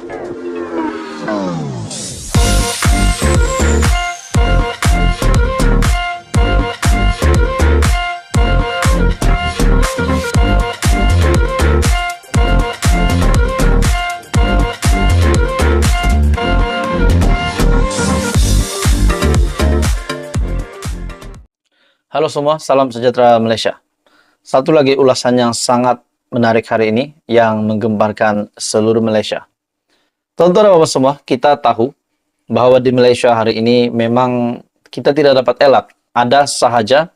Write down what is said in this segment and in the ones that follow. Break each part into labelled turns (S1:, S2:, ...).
S1: Halo semua, salam sejahtera Malaysia. Satu lagi ulasan yang sangat menarik hari ini yang menggemparkan seluruh Malaysia. Tuan-tuan dan bapak semua, kita tahu bahwa di Malaysia hari ini memang kita tidak dapat elak. Ada sahaja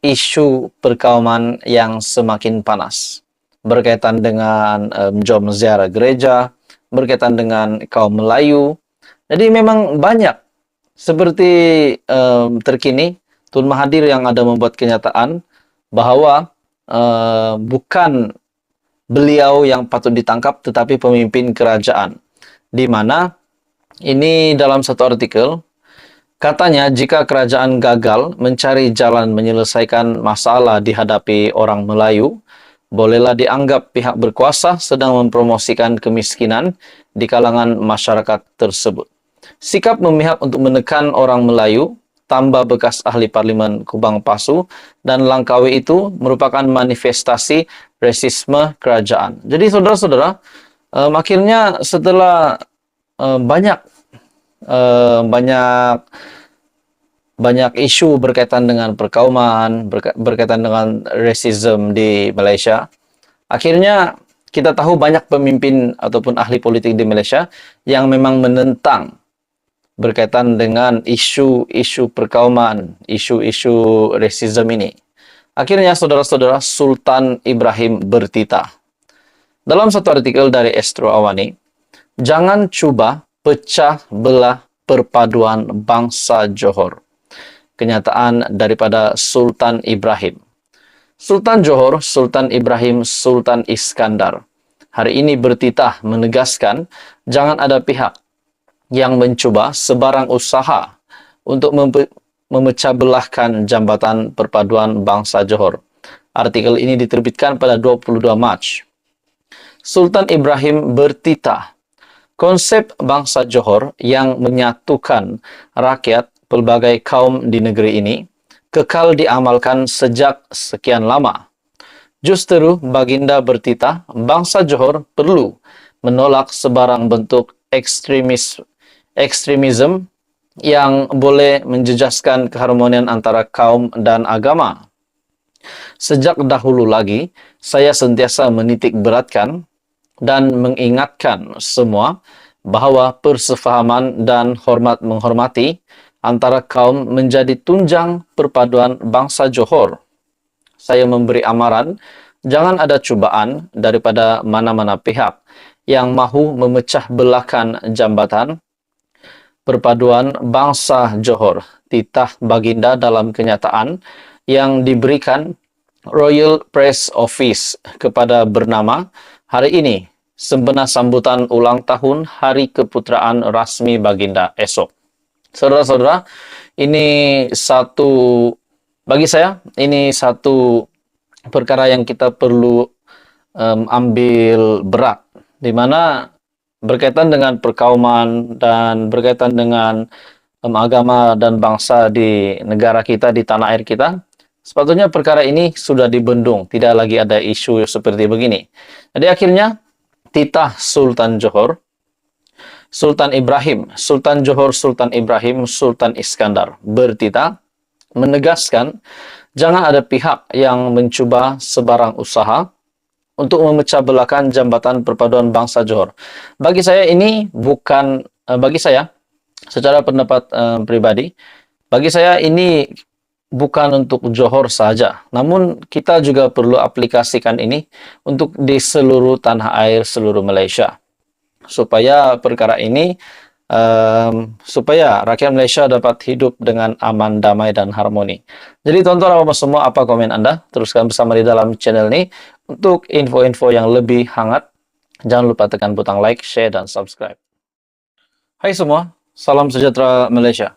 S1: isu perkauman yang semakin panas. Berkaitan dengan jom ziarah gereja, berkaitan dengan kaum Melayu. Jadi memang banyak seperti terkini Tun Mahathir yang ada membuat kenyataan bahwa bukan beliau yang patut ditangkap tetapi pemimpin kerajaan. Di mana ini dalam satu artikel katanya jika kerajaan gagal mencari jalan menyelesaikan masalah dihadapi orang Melayu, bolehlah dianggap pihak berkuasa sedang mempromosikan kemiskinan di kalangan masyarakat tersebut. Sikap memihak untuk menekan orang Melayu, tambah bekas ahli parlimen Kubang Pasu, dan Langkawi itu merupakan manifestasi rasisme kerajaan. Jadi saudara-saudara, akhirnya setelah banyak isu berkaitan dengan perkauman, berkaitan dengan rasisme di Malaysia, akhirnya kita tahu banyak pemimpin ataupun ahli politik di Malaysia yang memang menentang berkaitan dengan isu-isu perkauman, isu-isu rasisme ini. Akhirnya saudara-saudara, Sultan Ibrahim bertitah. Dalam satu artikel dari Astro Awani, jangan cuba pecah belah perpaduan bangsa Johor. Kenyataan daripada Sultan Ibrahim. Sultan Johor, Sultan Ibrahim, Sultan Iskandar hari ini bertitah menegaskan jangan ada pihak yang mencuba sebarang usaha untuk memecah belahkan jambatan perpaduan bangsa Johor. Artikel ini diterbitkan pada 22 Mac. Sultan Ibrahim bertitah, konsep bangsa Johor yang menyatukan rakyat pelbagai kaum di negeri ini kekal diamalkan sejak sekian lama. Justeru Baginda bertitah, bangsa Johor perlu menolak sebarang bentuk ekstremisme yang boleh menjejaskan keharmonian antara kaum dan agama. Sejak dahulu lagi, saya sentiasa menitik beratkan dan mengingatkan semua bahwa persefahaman dan hormat-menghormati antara kaum menjadi tunjang perpaduan bangsa Johor. Saya memberi amaran, jangan ada cubaan daripada mana-mana pihak yang mahu memecah belahkan jambatan perpaduan bangsa Johor. Titah Baginda dalam kenyataan yang diberikan Royal Press Office kepada bernama hari ini sempena sambutan ulang tahun Hari Keputeraan Rasmi Baginda esok. Saudara-saudara, bagi saya ini satu perkara yang kita perlu ambil berat, di mana berkaitan dengan perkauman dan berkaitan dengan agama dan bangsa di negara kita, di tanah air kita, sepatutnya perkara ini sudah dibendung, tidak lagi ada isu seperti begini. Jadi akhirnya titah Sultan Johor, Sultan Ibrahim, Sultan Johor, Sultan Ibrahim, Sultan Iskandar bertitah menegaskan jangan ada pihak yang mencuba sebarang usaha untuk memecah belahkan jambatan perpaduan bangsa Johor. Bagi saya ini bukan, bagi saya secara pendapat pribadi, bagi saya ini bukan untuk Johor saja, namun kita juga perlu aplikasikan ini untuk di seluruh tanah air, seluruh Malaysia, supaya perkara ini supaya rakyat Malaysia dapat hidup dengan aman, damai, dan harmoni. Jadi tuan-tuan dan semua, apa komen Anda? Teruskan bersama di dalam channel ini. Untuk info-info yang lebih hangat, jangan lupa tekan butang like, share, dan subscribe. Hai semua, salam sejahtera Malaysia.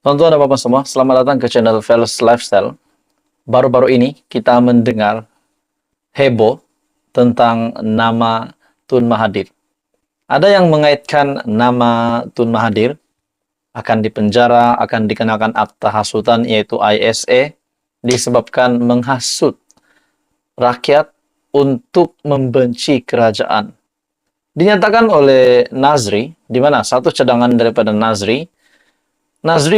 S1: Tuan-tuan dan bapak semua, selamat datang ke channel Fels Lifestyle. Baru-baru ini kita mendengar heboh tentang nama Tun Mahathir. Ada yang mengaitkan nama Tun Mahathir akan dipenjara, akan dikenakan akta hasutan yaitu ISA disebabkan menghasut rakyat untuk membenci kerajaan. Dinyatakan oleh Nazri, di mana satu cadangan daripada Nazri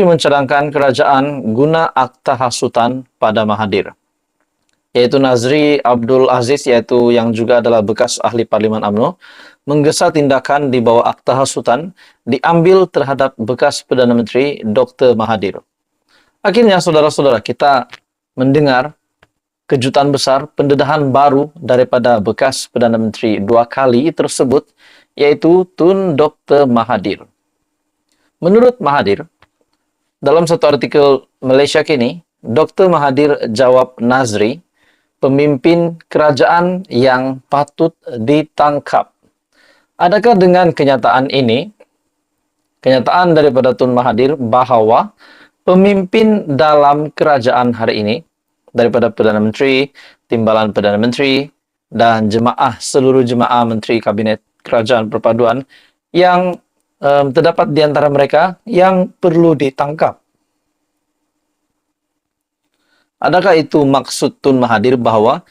S1: mencadangkan kerajaan guna akta hasutan pada Mahathir. Yaitu Nazri Abdul Aziz, yaitu yang juga adalah bekas ahli Parlimen UMNO, menggesa tindakan di bawah akta hasutan diambil terhadap bekas Perdana Menteri Dr. Mahathir. Akhirnya, saudara-saudara, kita mendengar kejutan besar, pendedahan baru daripada bekas Perdana Menteri 2 kali tersebut, yaitu Tun Dr. Mahathir. Menurut Mahathir, dalam satu artikel Malaysia Kini, Dr. Mahathir jawab Nazri, pemimpin kerajaan yang patut ditangkap. Adakah dengan kenyataan ini, kenyataan daripada Tun Mahathir bahawa pemimpin dalam kerajaan hari ini, daripada Perdana Menteri, Timbalan Perdana Menteri, dan seluruh jemaah Menteri Kabinet Kerajaan Perpaduan yang terdapat di antara mereka yang perlu ditangkap. Adakah itu maksud Tun Mahathir bahawa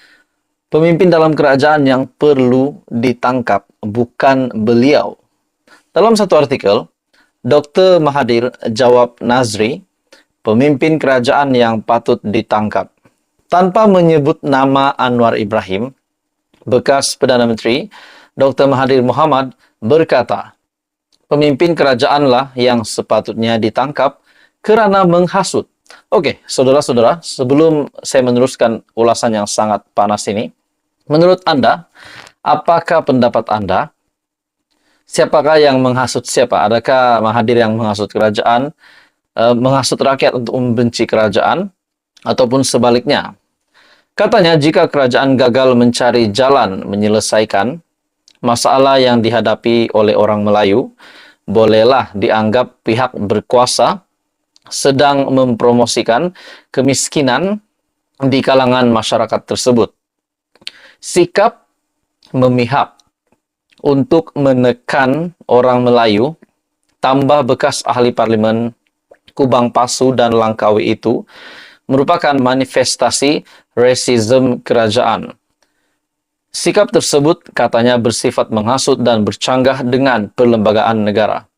S1: pemimpin dalam kerajaan yang perlu ditangkap, bukan beliau? Dalam satu artikel, Dr. Mahathir jawab Nazri, pemimpin kerajaan yang patut ditangkap. Tanpa menyebut nama Anwar Ibrahim, bekas Perdana Menteri, Dr. Mahathir Mohamad berkata, pemimpin kerajaanlah yang sepatutnya ditangkap kerana menghasut. Okey, saudara-saudara, sebelum saya meneruskan ulasan yang sangat panas ini, menurut Anda, apakah pendapat Anda? Siapakah yang menghasut siapa? Adakah Mahathir yang menghasut kerajaan, menghasut rakyat untuk membenci kerajaan, ataupun sebaliknya? Katanya, jika kerajaan gagal mencari jalan menyelesaikan masalah yang dihadapi oleh orang Melayu, bolehlah dianggap pihak berkuasa sedang mempromosikan kemiskinan di kalangan masyarakat tersebut. Sikap memihak untuk menekan orang Melayu, tambah bekas ahli Parlimen Kubang Pasu dan Langkawi itu, merupakan manifestasi rasisme kerajaan. Sikap tersebut katanya bersifat menghasut dan bercanggah dengan perlembagaan negara.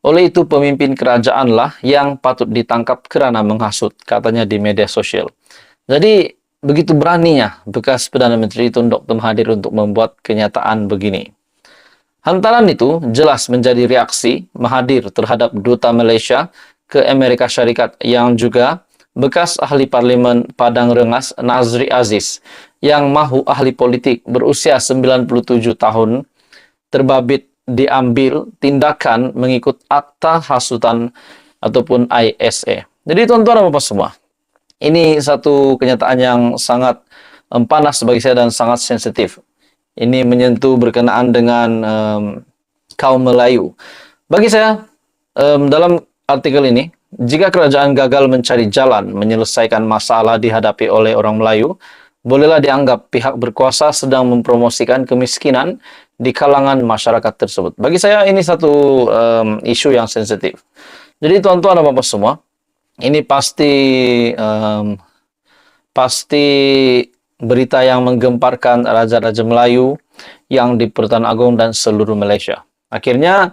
S1: Oleh itu, pemimpin kerajaanlah yang patut ditangkap kerana menghasut, katanya di media sosial. Jadi, begitu beraninya bekas Perdana Menteri Tun Dr. Mahathir untuk membuat kenyataan begini. Hantaran itu jelas menjadi reaksi Mahathir terhadap Duta Malaysia ke Amerika Syarikat yang juga bekas ahli Parlimen Padang Rengas Nazri Aziz yang mahu ahli politik berusia 97 tahun terbabit diambil tindakan mengikut akta hasutan ataupun ISA. Jadi tuan-tuan dan puan semua, ini satu kenyataan yang sangat panas bagi saya dan sangat sensitif. Ini menyentuh berkenaan dengan kaum Melayu. Bagi saya, dalam artikel ini, jika kerajaan gagal mencari jalan menyelesaikan masalah dihadapi oleh orang Melayu, bolehlah dianggap pihak berkuasa sedang mempromosikan kemiskinan di kalangan masyarakat tersebut. Bagi saya ini satu isu yang sensitif. Jadi tuan-tuan dan puan semua, ini pasti berita yang menggemparkan Raja-Raja Melayu yang di Pertuan Agong dan seluruh Malaysia. Akhirnya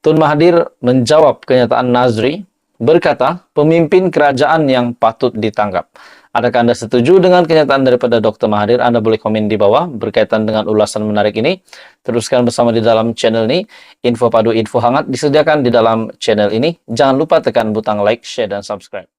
S1: Tun Mahathir menjawab kenyataan Nazri, berkata pemimpin kerajaan yang patut ditangkap. Adakah Anda setuju dengan kenyataan daripada Dr. Mahathir? Anda boleh komen di bawah berkaitan dengan ulasan menarik ini. Teruskan bersama di dalam channel ini. Info padu, info hangat disediakan di dalam channel ini. Jangan lupa tekan butang like, share, dan subscribe.